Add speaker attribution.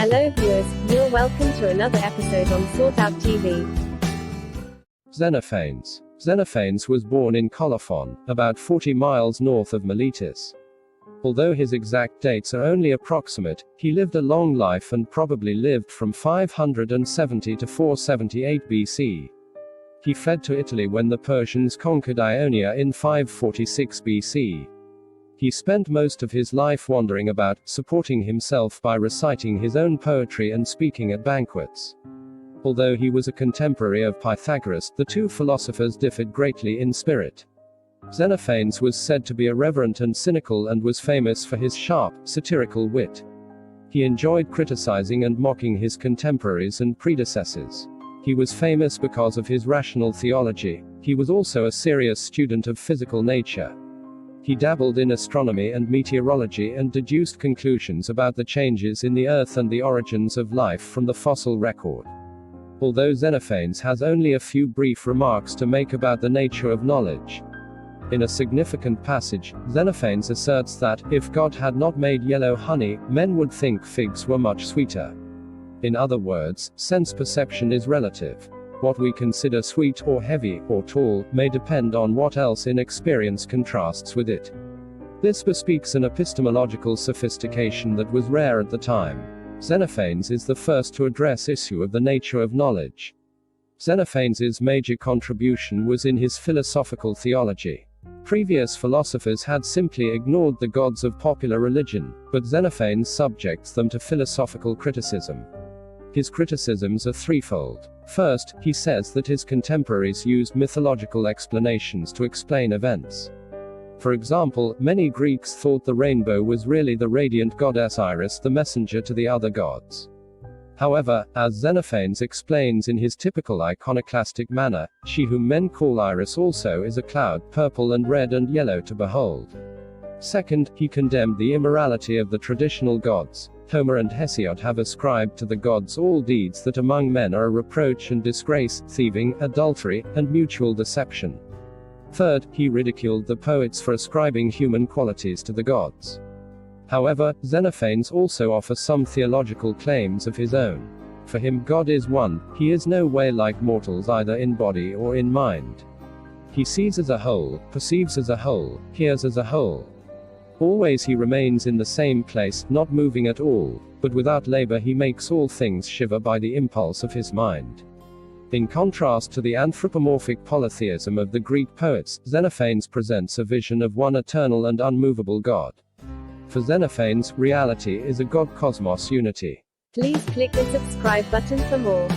Speaker 1: Hello viewers, you're welcome to another episode on Sort Out TV.
Speaker 2: Xenophanes. Xenophanes was born in Colophon, about 40 miles north of Miletus. Although his exact dates are only approximate, he lived a long life and probably lived from 570 to 478 BC. He fled to Italy when the Persians conquered Ionia in 546 BC. He spent most of his life wandering about, supporting himself by reciting his own poetry and speaking at banquets. Although he was a contemporary of Pythagoras, the two philosophers differed greatly in spirit. Xenophanes was said to be irreverent and cynical and was famous for his sharp, satirical wit. He enjoyed criticizing and mocking his contemporaries and predecessors. He was famous because of his rational theology. He was also a serious student of physical nature. He dabbled in astronomy and meteorology and deduced conclusions about the changes in the Earth and the origins of life from the fossil record. Although Xenophanes has only a few brief remarks to make about the nature of knowledge. In a significant passage, Xenophanes asserts that, if God had not made yellow honey, men would think figs were much sweeter. In other words, sense perception is relative. What we consider sweet, or heavy, or tall, may depend on what else in experience contrasts with it. This bespeaks an epistemological sophistication that was rare at the time. Xenophanes is the first to address issue of the nature of knowledge. Xenophanes' major contribution was in his philosophical theology. Previous philosophers had simply ignored the gods of popular religion, but Xenophanes subjects them to philosophical criticism. His criticisms are threefold. First, he says that his contemporaries used mythological explanations to explain events. For example, many Greeks thought the rainbow was really the radiant goddess Iris, the messenger to the other gods. However, as Xenophanes explains in his typical iconoclastic manner, she whom men call Iris also is a cloud, purple and red and yellow to behold. Second, he condemned the immorality of the traditional gods. Homer and Hesiod have ascribed to the gods all deeds that among men are a reproach and disgrace, thieving, adultery, and mutual deception. Third, he ridiculed the poets for ascribing human qualities to the gods. However, Xenophanes also offers some theological claims of his own. For him, God is one, he is no way like mortals either in body or in mind. He sees as a whole, perceives as a whole, hears as a whole. Always he remains in the same place, not moving at all, but without labor he makes all things shiver by the impulse of his mind. In contrast to the anthropomorphic polytheism of the Greek poets, Xenophanes presents a vision of one eternal and unmovable God. For Xenophanes, reality is a God-cosmos unity.
Speaker 1: Please click the subscribe button for more.